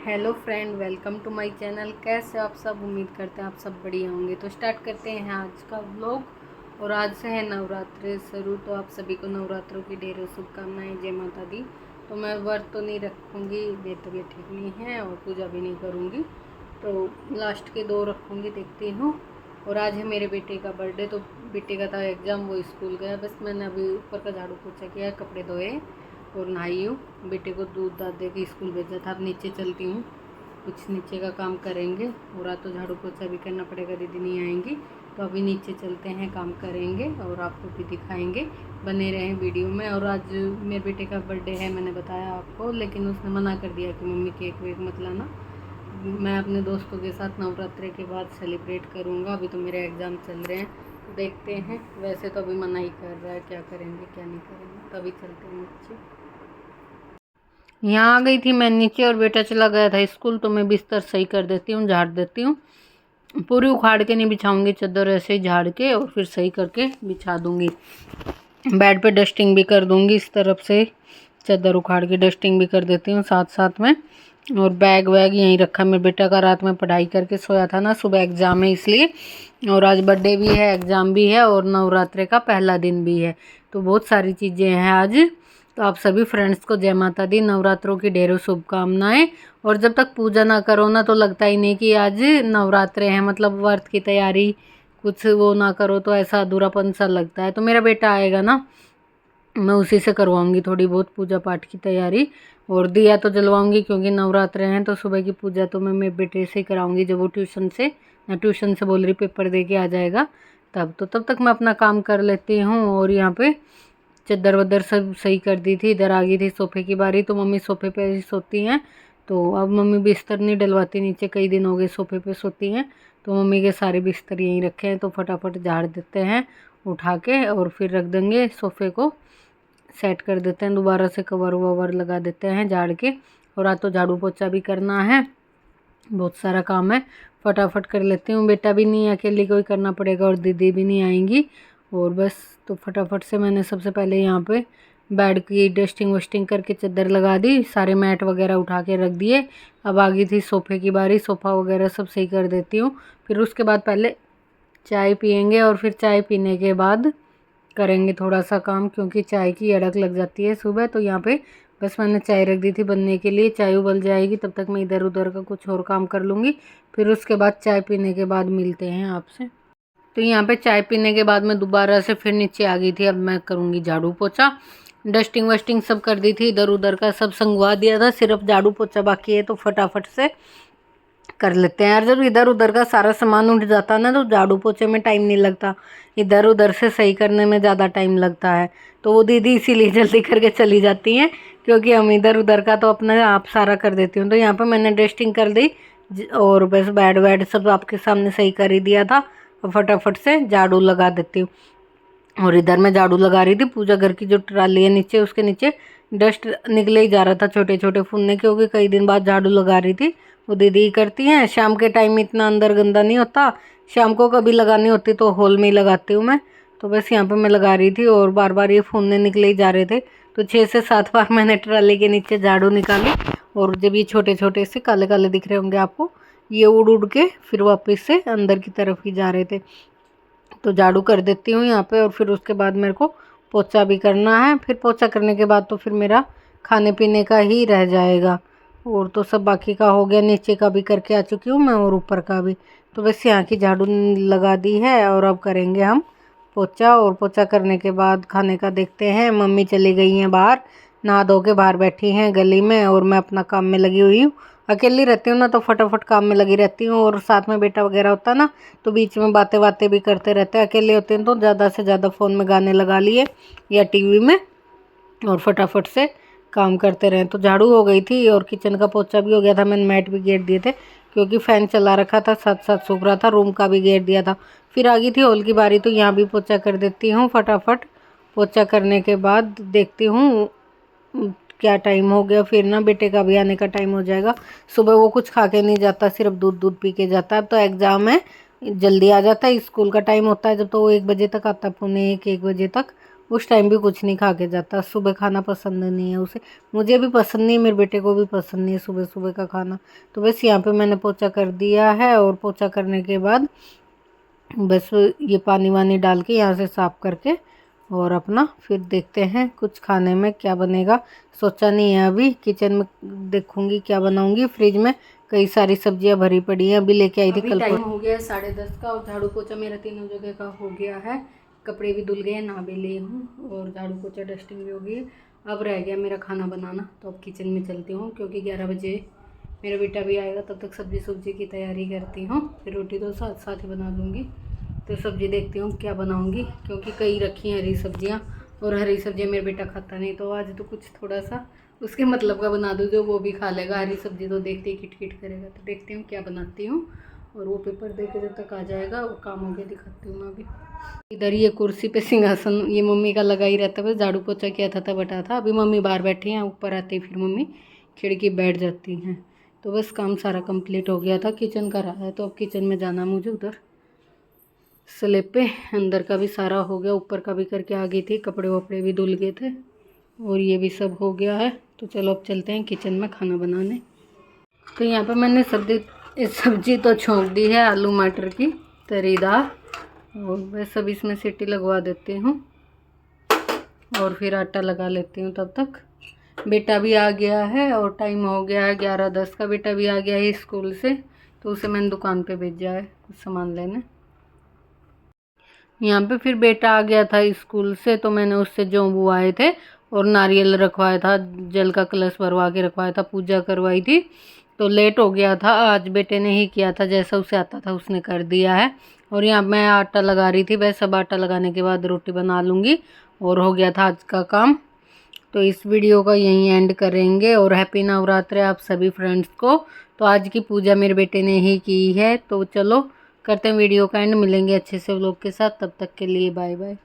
Hello friend, welcome to my channel. कैसे आप सब? उम्मीद करते हैं आप सब बढ़िया होंगे। तो स्टार्ट करते हैं आज का व्लॉग। और आज से है नवरात्रि शुरू, तो आप सभी को नवरात्रों की ढेरों शुभकामनाएं। जय माता दी। तो मैं व्रत तो नहीं रखूँगी, मेरी तबीयत ठीक नहीं है और पूजा भी नहीं करूँगी, तो लास्ट के 2 रखूँगी, देखती हूँ। और आज है मेरे बेटे का बर्थडे, तो बेटे का था एग्ज़ाम, वो स्कूल गया। बस मैंने अभी ऊपर का झाड़ू पोछा किया, कपड़े धोए और नहाई हूँ। बेटे को दूध दाद दे के स्कूल भेजा था। अब नीचे चलती हूँ, कुछ नीचे का काम करेंगे। और आज तो झाड़ू पोछा भी करना पड़ेगा, दीदी नहीं आएंगी, तो अभी नीचे चलते हैं, काम करेंगे और आपको भी दिखाएंगे। बने रहें वीडियो में। और आज मेरे बेटे का बर्थडे है, मैंने बताया आपको, लेकिन उसने मना कर दिया कि मम्मी केक वेक मत लाना, मैं अपने दोस्तों के साथ नवरात्रि के बाद सेलिब्रेट करूँगा। अभी तो मेरे एग्ज़ाम चल रहे हैं, देखते हैं। वैसे तो अभी मना ही कर रहा है, क्या करेंगे क्या नहीं करेंगे। तभी चलते हैं नीचे। यहाँ आ गई थी मैं नीचे और बेटा चला गया था स्कूल, तो मैं बिस्तर सही कर देती हूँ, झाड़ देती हूँ। पूरी उखाड़ के नहीं बिछाऊंगी चादर, ऐसे ही झाड़ के और फिर सही करके बिछा दूंगी। बेड पे डस्टिंग भी कर दूंगी, इस तरफ से चादर उखाड़ के डस्टिंग भी कर देती हूँ साथ साथ में। और बैग वैग यहीं रखा। मेरे बेटा का रात में पढ़ाई करके सोया था ना, सुबह एग्ज़ाम है इसलिए। और आज बर्थडे भी है, एग्ज़ाम भी है और नवरात्रि का पहला दिन भी है, तो बहुत सारी चीज़ें हैं आज। तो आप सभी फ्रेंड्स को जय माता दी, नवरात्रों की ढेरों शुभकामनाएं। और जब तक पूजा ना करो ना, तो लगता ही नहीं कि आज नवरात्रे हैं, मतलब व्रत की तैयारी कुछ वो ना करो तो ऐसा अधूरापन सा लगता है। तो मेरा बेटा आएगा ना, मैं उसी से करवाऊंगी थोड़ी बहुत पूजा पाठ की तैयारी। और दिया तो जलवाऊंगी, क्योंकि नवरात्रे हैं, तो सुबह की पूजा तो मैं मेरे बेटे से ही कराऊंगी जब वो ट्यूशन से बोल रही पेपर दे के आ जाएगा तब। तो तब तक मैं अपना काम कर लेती हूँ। और यहाँ पे चादर वदर सब सही कर दी थी। इधर आ गई थी सोफ़े की बारी, तो मम्मी सोफ़े पे ही सोती हैं, तो अब मम्मी बिस्तर नहीं डलवाती नीचे, कई दिन हो गए सोफ़े पे सोती हैं। तो मम्मी के सारे बिस्तर यहीं रखे हैं, तो फटाफट झाड़ देते हैं उठा के और फिर रख देंगे। सोफ़े को सेट कर देते हैं, दोबारा से कवर ववर लगा देते हैं झाड़ के। और आज तो झाड़ू पोछा भी करना है, बहुत सारा काम है, फटाफट कर लेती हूँ। बेटा भी नहीं, अकेले को ही करना पड़ेगा और दीदी भी नहीं आएंगी। और बस तो फटाफट से मैंने सबसे पहले यहाँ पे बेड की डस्टिंग वस्टिंग करके चादर लगा दी, सारे मैट वगैरह उठा के रख दिए। अब आ गई थी सोफ़े की बारी, सोफ़ा वगैरह सब सही कर देती हूँ। फिर उसके बाद पहले चाय पियेंगे और फिर चाय पीने के बाद करेंगे थोड़ा सा काम, क्योंकि चाय की अड़क लग जाती है सुबह। तो यहाँ पे बस मैंने चाय रख दी थी बनने के लिए, चाय उबल जाएगी, तब तक मैं इधर उधर का कुछ और काम कर लूँगी। फिर उसके बाद चाय पीने के बाद मिलते हैं आपसे। तो यहाँ पे चाय पीने के बाद मैं दोबारा से फिर नीचे आ गई थी। अब मैं करूँगी झाड़ू पोछा, डस्टिंग वस्टिंग सब कर दी थी, इधर उधर का सब संगवा दिया था, सिर्फ झाड़ू पोछा बाकी है, तो फटाफट से कर लेते हैं यार। जब इधर उधर का सारा सामान उठ जाता ना, तो झाड़ू पोछे में टाइम नहीं लगता, इधर उधर से सही करने में ज़्यादा टाइम लगता है। तो वो दीदी इसीलिए जल्दी करके चली जाती हैं, क्योंकि हम इधर उधर का तो अपना आप सारा कर देती हूँ। तो यहाँ पे मैंने डस्टिंग कर दी और बस बेड वेड सब आपके सामने सही कर ही दिया था। और फटाफट से झाड़ू लगा देती हूँ। और इधर मैं झाड़ू लगा रही थी, पूजा घर की जो ट्राली है नीचे, उसके नीचे डस्ट निकले ही जा रहा था, छोटे छोटे फुन्ने, क्योंकि कई दिन बाद झाड़ू लगा रही थी। वो दीदी ही करती हैं, शाम के टाइम इतना अंदर गंदा नहीं होता, शाम को कभी लगानी होती तो हॉल में ही लगाती हूँ मैं। तो बस यहाँ पे मैं लगा रही थी और बार बार ये फुन्ने निकले ही जा रहे थे, तो 6 से 7 बार मैंने ट्राली के नीचे झाड़ू निकाली। और जब ये छोटे छोटे से काले काले दिख रहे होंगे आपको, ये उड़ उड़ के फिर वापस से अंदर की तरफ ही जा रहे थे। तो झाड़ू कर देती हूँ यहाँ पे। और फिर उसके बाद मेरे को पोछा भी करना है। फिर पोछा करने के बाद तो फिर मेरा खाने पीने का ही रह जाएगा। और तो सब बाकी का हो गया, नीचे का भी करके आ चुकी हूँ मैं और ऊपर का भी। तो बस यहाँ की झाड़ू लगा दी है और अब करेंगे हम पोछा। और पोछा करने के बाद खाने का देखते हैं। मम्मी चली गई हैं बाहर, नहा धो के बाहर बैठी हैं गली में, और मैं अपना काम में लगी हुई हूँ। अकेली रहती हूँ ना, तो फटाफट काम में लगी रहती हूँ। और साथ में बेटा वगैरह होता ना, तो बीच में बातें बातें भी करते रहते हैं। अकेले होते हैं तो ज़्यादा से ज़्यादा फ़ोन में गाने लगा लिए या टीवी में, और फटाफट से काम करते रहे। तो झाड़ू हो गई थी और किचन का पोछा भी हो गया था। मैंने मैट भी गेर दिए थे, क्योंकि फ़ैन चला रखा था, साथ साथ सूख रहा था। रूम का भी गेर दिया था। फिर आ गई थी हॉल की बारी, तो यहाँ भी पोछा कर देती हूँ फटाफट। पोछा करने के बाद देखती हूँ क्या टाइम हो गया, फिर ना बेटे का भी आने का टाइम हो जाएगा। सुबह वो कुछ खा के नहीं जाता, सिर्फ दूध दूध पी के जाता है। अब तो एग्ज़ाम है, जल्दी आ जाता है, स्कूल का टाइम होता है जब, तो वो 1 बजे तक आता है, पौने 1 बजे तक। उस टाइम भी कुछ नहीं खा के जाता। सुबह खाना पसंद नहीं है उसे, मुझे भी पसंद नहीं, मेरे बेटे को भी पसंद नहीं है सुबह सुबह का खाना। तो बस यहाँ पे मैंने पोछा कर दिया है और पोछा करने के बाद बस ये पानी वानी डाल के यहाँ से साफ़ करके और अपना फिर देखते हैं कुछ खाने में क्या बनेगा। सोचा नहीं है अभी, किचन में देखूंगी क्या बनाऊंगी। फ्रिज में कई सारी सब्जियां भरी पड़ी हैं, अभी लेके आई थी कल। टाइम हो गया है 10:30 का और झाड़ू पोछा मेरा तीनों जगह का हो गया है। कपड़े भी धुल गए, नहा भी ली हूँ और झाड़ू पोछा डस्टिंग भी हो गई है। अब रह गया मेरा खाना बनाना, तो अब किचन में चलती हूँ क्योंकि 11 बजे मेरा बेटा भी आएगा, तब तक सब्जी की तैयारी करती हूँ। फिर रोटी तो साथ साथ ही बना लूँगी। तो सब्जी देखती हूँ क्या बनाऊँगी, क्योंकि कई रखी हैं हरी सब्जियाँ और हरी सब्जियाँ मेरा बेटा खाता नहीं, तो आज तो कुछ थोड़ा सा उसके मतलब का बना दूँ जो वो भी खा लेगा। हरी सब्जी तो देखते ही किट करेगा। तो देखती हूँ क्या बनाती हूँ और वो पेपर दे के जब तक आ जाएगा वो काम हो गया दिखाती हूँ मैं अभी। इधर ये कुर्सी पे सिंहासन ये मम्मी का लगा ही रहता है, बस झाड़ू पोछा किया था तब हटा था। अभी मम्मी बाहर बैठी हैं, ऊपर आती फिर मम्मी खिड़की बैठ जाती हैं। तो बस काम सारा कंप्लीट हो गया था, किचन का रहा है। तो अब किचन में जाना मुझे, उधर स्लैब पे अंदर का भी सारा हो गया, ऊपर का भी करके आ गई थी, कपड़े वपड़े भी धुल गए थे और ये भी सब हो गया है। तो चलो अब चलते हैं किचन में खाना बनाने। तो यहाँ पे मैंने सब्जी तो छोंक दी है आलू मटर की तरीदार, और बस अब इसमें सीटी लगवा देती हूँ और फिर आटा लगा लेती हूँ। तब तक बेटा भी आ गया है और टाइम हो गया है 11:10 का। बेटा भी आ गया है स्कूल से, तो उसे मैंने दुकान पे भेजा है कुछ सामान लेने। यहाँ पे फिर बेटा आ गया था स्कूल से, तो मैंने उससे जोंबू आए थे और नारियल रखवाया था, जल का कलश भरवा के रखवाया था, पूजा करवाई थी। तो लेट हो गया था, आज बेटे ने ही किया था, जैसा उसे आता था उसने कर दिया है। और यहाँ मैं आटा लगा रही थी, वैसे सब आटा लगाने के बाद रोटी बना लूँगी और हो गया था आज का काम। तो इस वीडियो का यहीं एंड करेंगे और हैप्पी नवरात्रि आप सभी फ्रेंड्स को। तो आज की पूजा मेरे बेटे ने ही की है। तो चलो करते हैं वीडियो का एंड, मिलेंगे अच्छे से व्लॉग के साथ, तब तक के लिए बाय बाय।